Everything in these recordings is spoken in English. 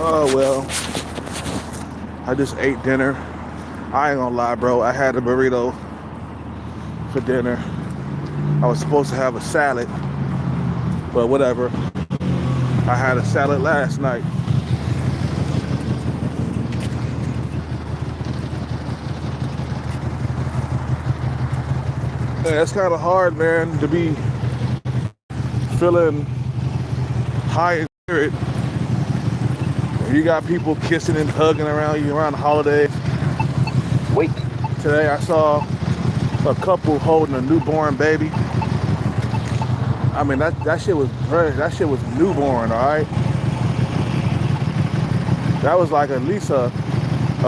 Oh, well, I just ate dinner. I ain't gonna lie, bro. I had a burrito for dinner. I was supposed to have a salad, but whatever. I had a salad last night. Yeah, it's kind of hard, man, to be feeling high in spirit. You got people kissing and hugging around you around the holidays. Wait. Today I saw a couple holding a newborn baby. I mean, that shit was newborn, all right? That was like at least a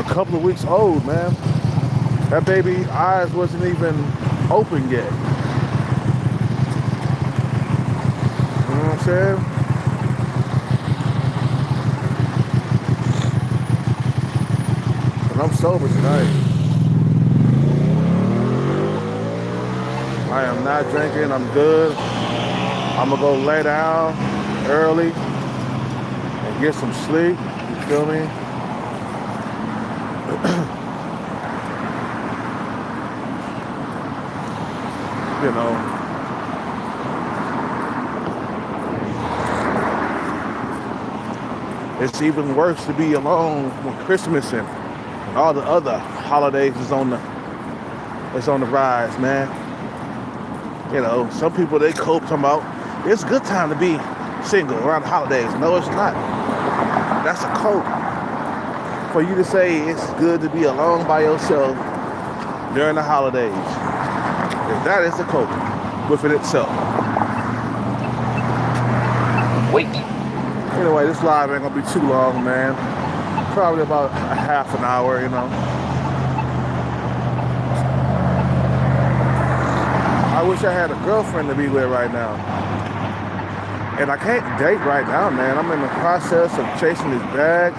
couple of weeks old, man. That baby eyes wasn't even open yet. You know what I'm saying? And I'm sober tonight. I am not drinking, I'm good. I'm gonna go lay down early and get some sleep, you feel me? You know. It's even worse to be alone when Christmas and all the other holidays is on the rise, man. You know, some people they cope talking about it's a good time to be single around the holidays. No, it's not. That's a cope. For you to say it's good to be alone by yourself during the holidays, that is a cope within itself. Wait. Anyway, this live ain't gonna be too long, man. Probably about a half an hour, you know. I wish I had a girlfriend to be with right now. And I can't date right now, man. I'm in the process of chasing this bag.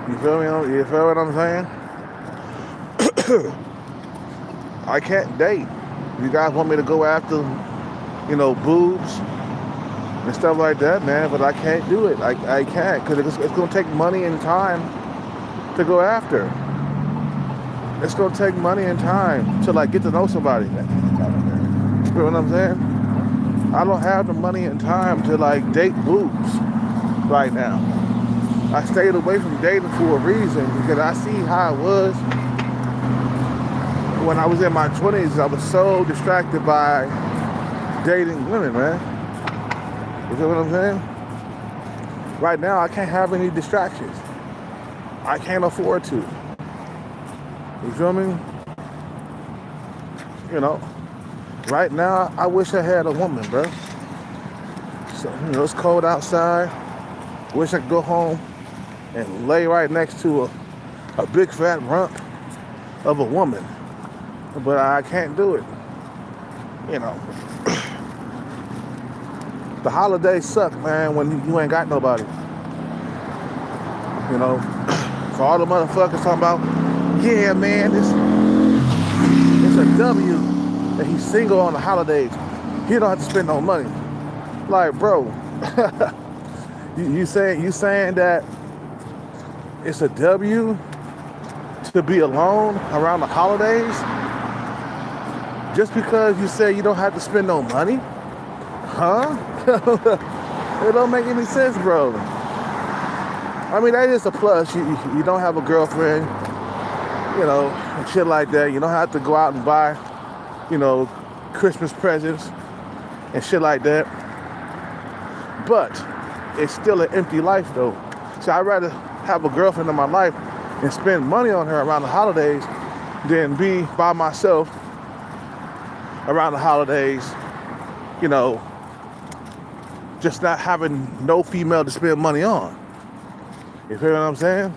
You feel me? You feel what I'm saying? I can't date. You guys want me to go after, you know, boobs and stuff like that, man, but I can't do it. I can't, because it's going to take money and time to go after. It's going to take money and time to, like, get to know somebody. You know what I'm saying? I don't have the money and time to, like, date boobs right now. I stayed away from dating for a reason, because I see how it was when I was in my 20s. I was so distracted by dating women, man. You feel what I'm saying? Right now, I can't have any distractions. I can't afford to. You feel me? You know, right now, I wish I had a woman, bro. So, you know, it's cold outside. Wish I could go home and lay right next to a big fat rump of a woman. But I can't do it. You know. The holidays suck, man, when you ain't got nobody. You know, for all the motherfuckers talking about, yeah, man, it's a W that he's single on the holidays. He don't have to spend no money. Like, bro, you saying that it's a W to be alone around the holidays just because you say you don't have to spend no money? Huh? It don't make any sense, bro. I mean, that is a plus. You don't have a girlfriend, you know, and shit like that. You don't have to go out and buy, you know, Christmas presents and shit like that. But it's still an empty life, though. So I'd rather have a girlfriend in my life and spend money on her around the holidays than be by myself around the holidays, you know, just not having no female to spend money on. You feel what I'm saying?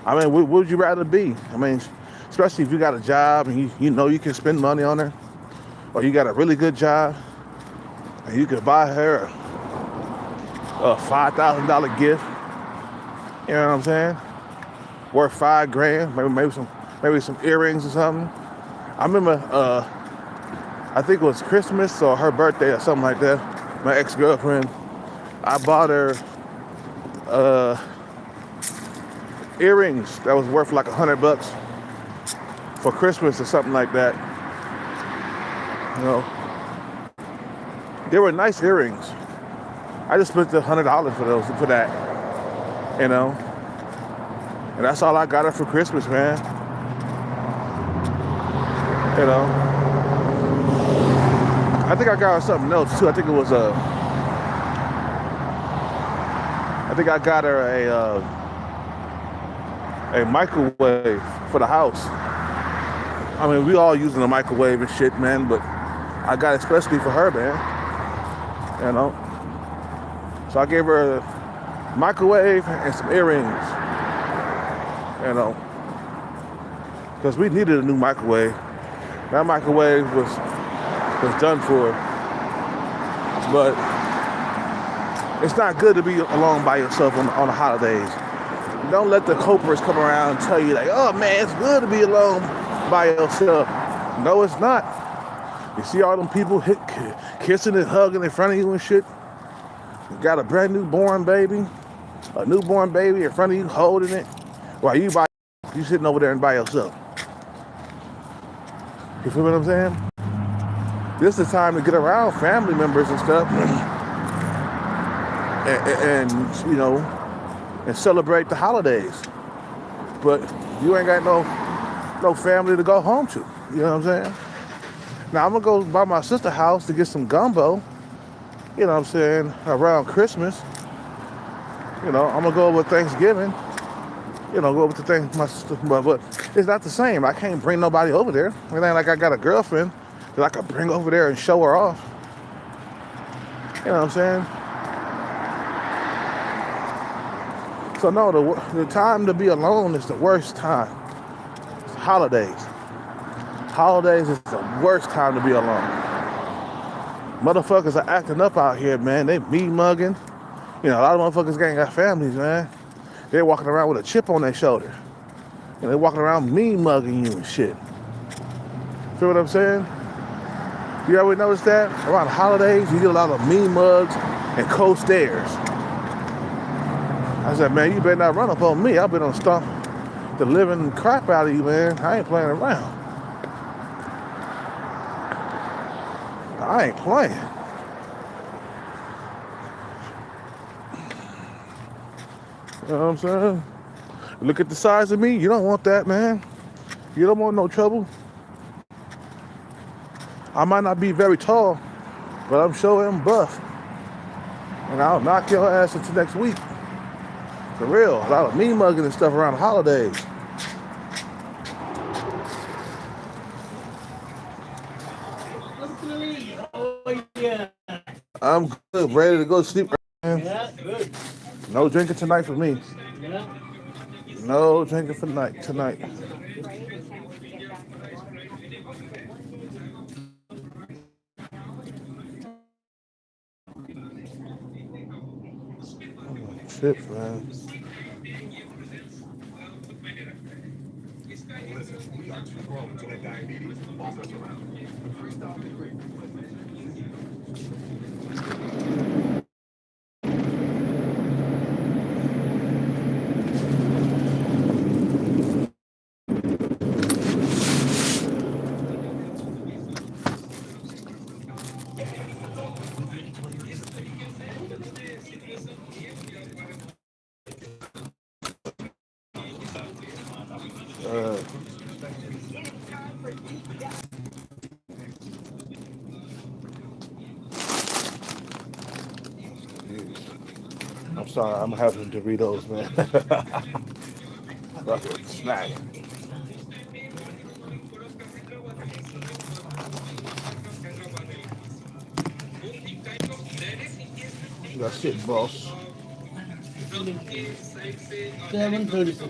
I mean, what would you rather be? I mean, especially if you got a job and you know you can spend money on her, or you got a really good job and you could buy her a $5,000 gift. You know what I'm saying? Worth $5,000, maybe some earrings or something. I remember I think it was Christmas or her birthday or something like that. My ex-girlfriend, I bought her earrings that was worth like $100 for Christmas or something like that. You know, they were nice earrings. I just spent $100 for those, for that. You know, and that's all I got her for Christmas, man. You know, I think I got her something else too. I think it was I think I got her a microwave for the house. I mean, we all using a microwave and shit, man, but I got it especially for her, man. You know, so I gave her a microwave and some earrings. You know, because we needed a new microwave. That microwave was done for, but it's not good to be alone by yourself on the holidays. Don't let the copers come around and tell you like, oh man, it's good to be alone by yourself. No, it's not. You see all them people kissing and hugging in front of you and shit. You got a brand new born baby, a newborn baby in front of you holding it, while you sitting over there and by yourself. You feel what I'm saying? This is the time to get around family members and stuff, and you know, and celebrate the holidays. But you ain't got no family to go home to. You know what I'm saying? Now I'm gonna go by my sister's house to get some gumbo. You know what I'm saying? Around Christmas. You know, I'm gonna go over Thanksgiving. You know, go over to things, my sister, but it's not the same. I can't bring nobody over there. It ain't like I got a girlfriend that I could bring over there and show her off. You know what I'm saying? So no, the time to be alone is the worst time. It's holidays. Holidays is the worst time to be alone. Motherfuckers are acting up out here, man. They meat mugging. You know, a lot of motherfuckers ain't got families, man. They're walking around with a chip on their shoulder. And they're walking around mean mugging you and shit. Feel what I'm saying? You ever notice that? Around holidays, you get a lot of mean mugs and cold stares. I said, man, you better not run up on me. I've been on stomp the living crap out of you, man. I ain't playing around. I ain't playing. You know what I'm saying? Look at the size of me. You don't want that, man. You don't want no trouble. I might not be very tall, but I'm sure I'm buff. And I'll knock your ass into next week. For real. A lot of mean mugging and stuff around the holidays. Oh, yeah. I'm good. Ready to go to sleep, man. Yeah, good. No drinking tonight for me. Yeah. No drinking for tonight. Shit, man. I'm sorry, I'm having Doritos, man. Fucking snack. That's it, boss. 7:36.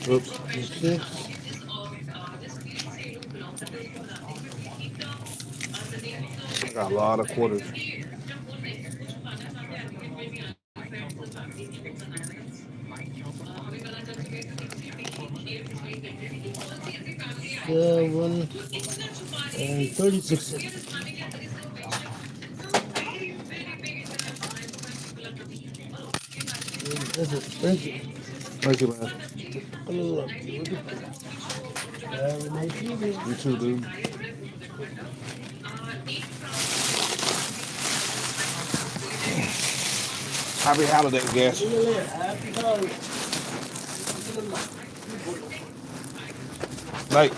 Oops. I got a lot of quarters. 7 and 36 cents. That's it. Thank you. Thank you, man. Hello. Have a nice evening. You too, dude. Happy holiday, guys. See you later. Happy holidays. Night.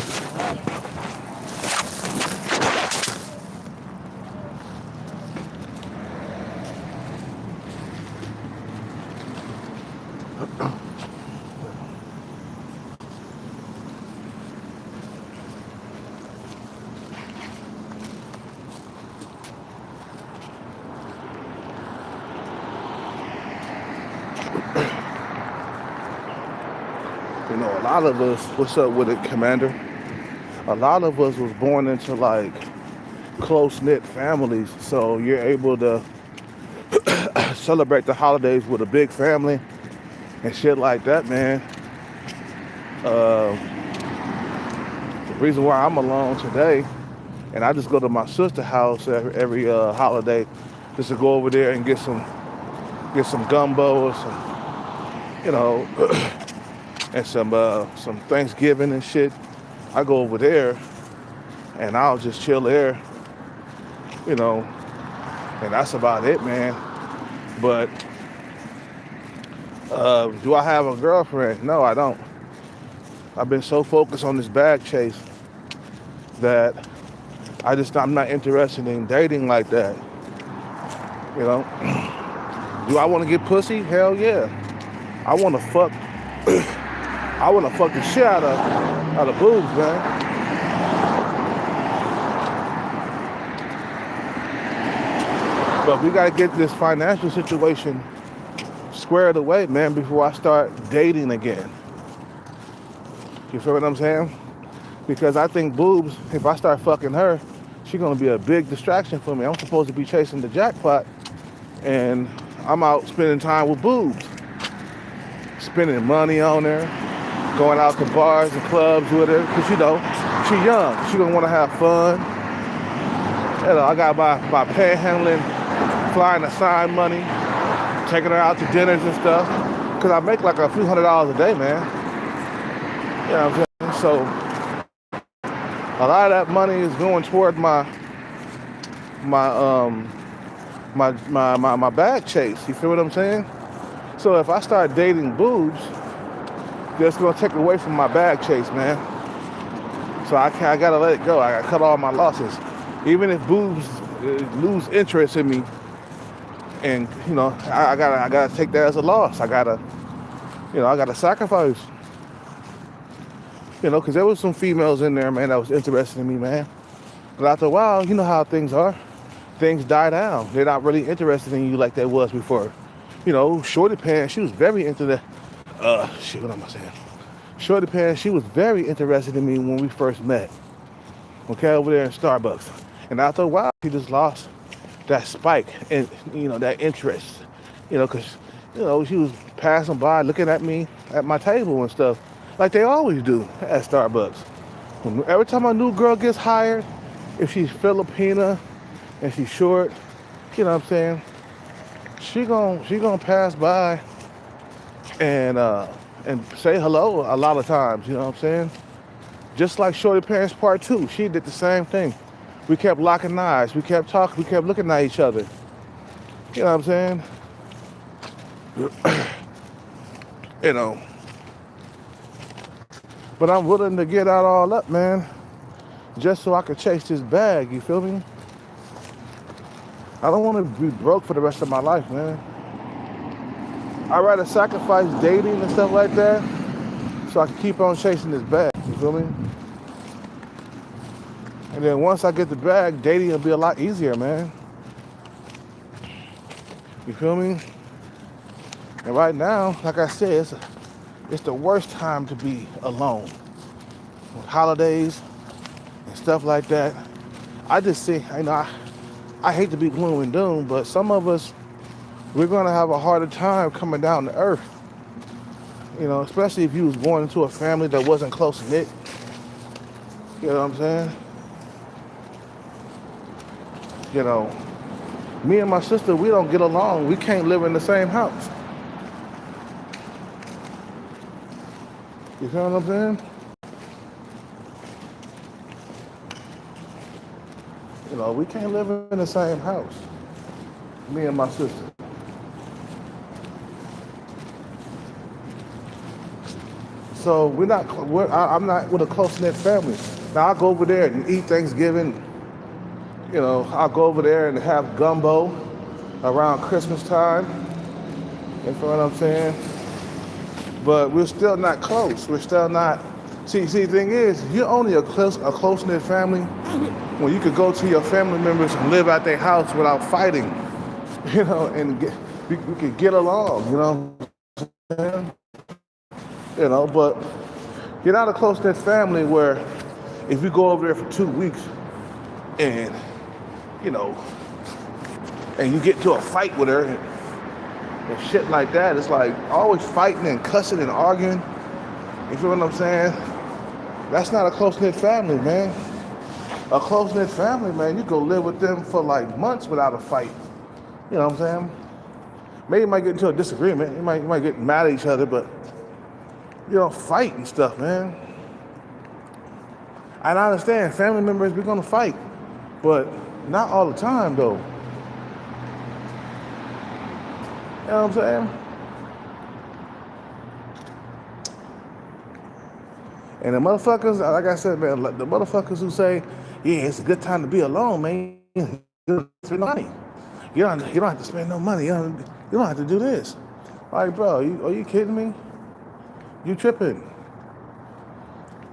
You know, a lot of us, what's up with it, Commander? A lot of us was born into like close-knit families, so you're able to celebrate the holidays with a big family and shit like that, man. Uh, the reason why I'm alone today, and I just go to my sister's house every holiday, just to go over there and get some gumbo or some, you know, and some Thanksgiving and shit. I go over there and I'll just chill there, you know, and that's about it, man. But do I have a girlfriend? No, I don't. I've been so focused on this bag chase that I'm not interested in dating like that. You know? Do I want to get pussy? Hell yeah. I want to fuck. I want to fuck the shit out of boobs, man. But we gotta get this financial situation squared away, man, before I start dating again. You feel what I'm saying? Because I think boobs, if I start fucking her, she's gonna be a big distraction for me. I'm supposed to be chasing the jackpot, and I'm out spending time with boobs. Spending money on her, going out to bars and clubs with her, because you know, she young. She gonna wanna have fun. You know, I got my panhandling, flying to sign money, taking her out to dinners and stuff, because I make like a few $100s a day, man. You know what I'm saying? So a lot of that money is going toward my bag chase. You feel what I'm saying? So if I start dating boobs, that's gonna take away from my bag chase, man. So I gotta let it go. I gotta cut all my losses. Even if boobs lose interest in me, and you know, I gotta take that as a loss. I gotta sacrifice. You know, because there was some females in there, man, that was interested in me, man. But after a while, you know how things are. Things die down. They're not really interested in you like they was before. You know, Shorty Pants, she was very into the, what am I saying? Shorty Pants, she was very interested in me when we first met. Okay, over there in Starbucks. And after a while, she just lost that spike and, you know, that interest. You know, because, you know, she was passing by, looking at me at my table and stuff, like they always do at Starbucks. Every time a new girl gets hired, if she's Filipina and she's short, you know what I'm saying, she gonna pass by and say hello a lot of times, you know what I'm saying? Just like Shorty Parents Part 2, she did the same thing. We kept locking eyes, we kept talking, we kept looking at each other. You know what I'm saying? You know. But I'm willing to get out all up, man, just so I could chase this bag, you feel me? I don't want to be broke for the rest of my life, man. I'd rather sacrifice dating and stuff like that so I can keep on chasing this bag, you feel me? And then once I get the bag, dating will be a lot easier, man. You feel me? And right now, like I said, it's the worst time to be alone. With holidays, and stuff like that. I just see, I hate to be gloom and doom, but some of us, we're gonna have a harder time coming down to earth. Especially if you was born into a family that wasn't close knit. You know what I'm saying? You know, me and my sister, we don't get along. We can't live in the same house. You feel what I'm saying? We can't live in the same house. Me and my sister. So I'm not with a close-knit family. Now I go over there and eat Thanksgiving. I'll go over there and have gumbo around Christmas time. You know what I'm saying? But we're still not close. We're still not. See, the thing is, you're only a close-knit family when you could go to your family members and live at their house without fighting. And we could get along. But you're not a close-knit family where if you go over there for 2 weeks and and you get to a fight with her and shit like that, it's like always fighting and cussing and arguing. You feel what I'm saying? That's not a close-knit family, man. A close-knit family, man, you go live with them for like months without a fight. You know what I'm saying? Maybe you might get into a disagreement. You might get mad at each other, but you don't fight and stuff, man. And I understand family members, we're gonna fight, but not all the time, though. You know what I'm saying? And the motherfuckers, like I said, man, the motherfuckers who say, yeah, it's a good time to be alone, man. You don't spend money. You don't have to spend no money. You don't have to do this. Like, bro, are you kidding me? You tripping.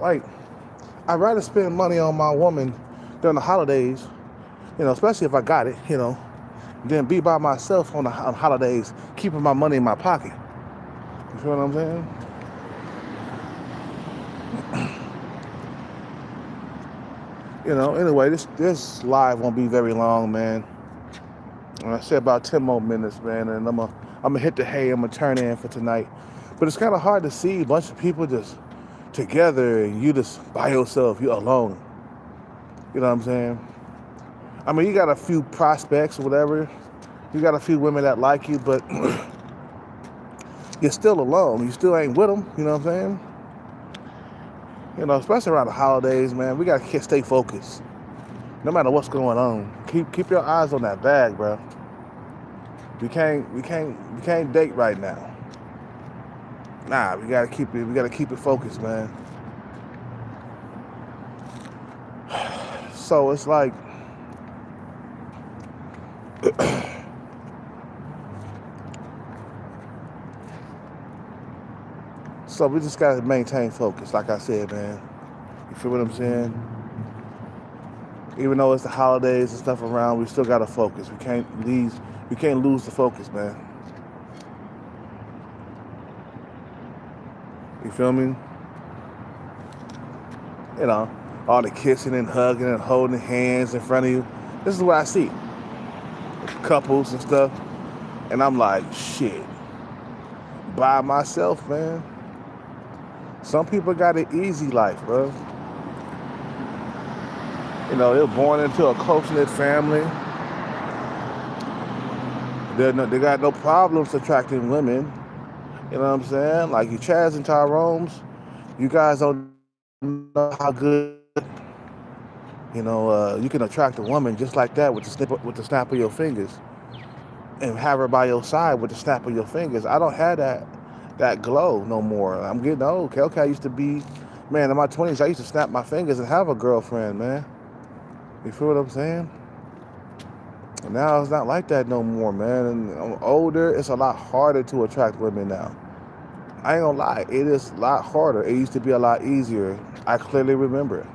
Like, I'd rather spend money on my woman during the holidays, especially if I got it, than be by myself on holidays, keeping my money in my pocket. You feel what I'm saying? Anyway, this live won't be very long, man. I said about 10 more minutes, man, and I'm gonna hit the hay. I'm gonna turn in for tonight. But it's kind of hard to see a bunch of people just together and you just by yourself, you're alone. You know what I'm saying? I mean, you got a few prospects or whatever. You got a few women that like you, but you're still alone. You still ain't with them. You know what I'm saying? Especially around the holidays, man. We gotta stay focused, no matter what's going on. Keep your eyes on that bag, bro. We can't date right now. Nah, we gotta keep it focused, man. So it's like so we just gotta maintain focus, like I said, man. You feel what I'm saying? Even though it's the holidays and stuff around, we still gotta focus. We can't lose the focus, man. You feel me? All the kissing and hugging and holding hands in front of you. This is what I see. Couples and stuff. And I'm like, shit. By myself, man. Some people got an easy life, bro. They're born into a close-knit family. They got no problems attracting women. You know what I'm saying? Like you Chaz and Tyrone's, you guys don't know how good, you can attract a woman just like that with the snap of your fingers, and have her by your side with the snap of your fingers. I don't have that glow no more. I'm getting old. Okay, I used to be, man, in my 20s, I used to snap my fingers and have a girlfriend, man. You feel what I'm saying? And now it's not like that no more, man. And I'm older, it's a lot harder to attract women now. I ain't gonna lie, it is a lot harder. It used to be a lot easier. I clearly remember.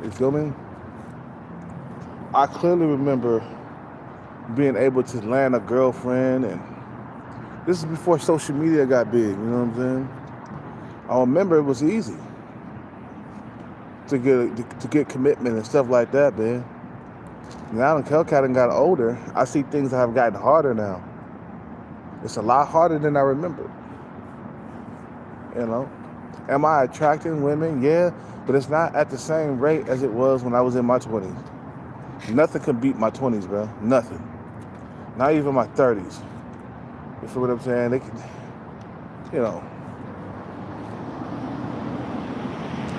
You feel me? I clearly remember being able to land a girlfriend, and this is before social media got big, you know what I'm saying? I remember it was easy. to get commitment and stuff like that, man. Now the Hellcat done got older. I see things that have gotten harder now. It's a lot harder than I remember. You know, am I attracting women? Yeah, but it's not at the same rate as it was when I was in my 20s. Nothing can beat my 20s, bro. Nothing. Not even my 30s. You feel what I'm saying? They can, you know.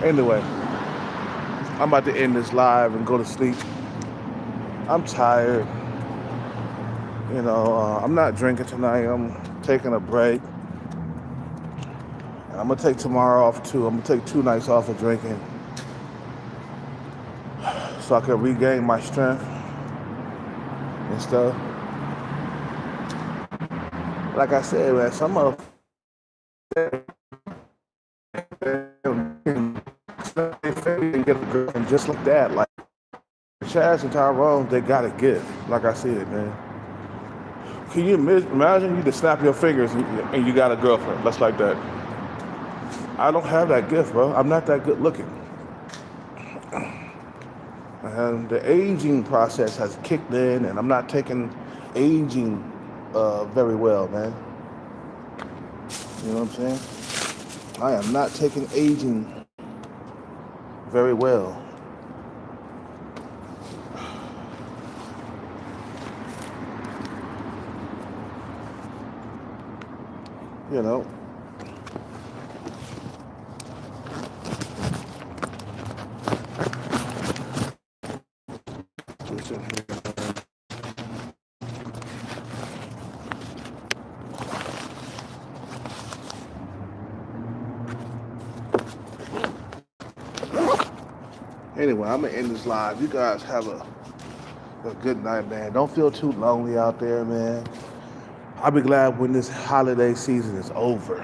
Anyway, I'm about to end this live and go to sleep. I'm tired. You know, I'm not drinking tonight. I'm taking a break. And I'm going to take tomorrow off too. I'm going to take 2 nights off of drinking so I can regain my strength and stuff. Like I said, man, some of them get a girlfriend just like that. Like Chaz and Tyrone, they got a gift. Like I said, man. Can you imagine you just snap your fingers and you got a girlfriend just like that? I don't have that gift, bro. I'm not that good looking. And the aging process has kicked in, and I'm not taking aging very well, man. You know what I'm saying? I am not taking aging very well. You know. Anyway, I'm gonna end this live. You guys have a good night, man. Don't feel too lonely out there, man. I'll be glad when this holiday season is over.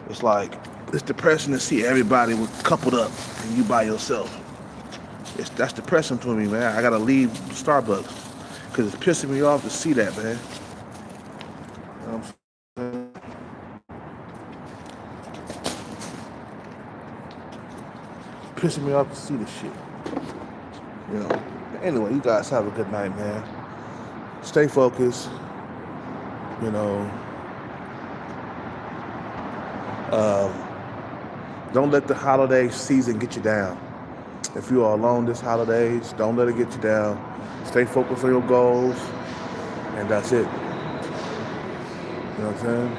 It's like, it's depressing to see everybody coupled up and you by yourself. That's depressing to me, man. I gotta leave Starbucks because it's pissing me off to see that, man. You know what I'm saying? Pissing me off to see this shit. You know. Anyway, you guys have a good night, man. Stay focused. You know. Don't let the holiday season get you down. If you are alone this holidays, don't let it get you down. Stay focused on your goals, and that's it. You know what I'm saying?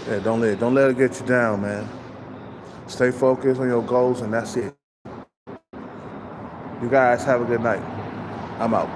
Yeah, don't let it get you down, man. Stay focused on your goals, and that's it. You guys have a good night. I'm out.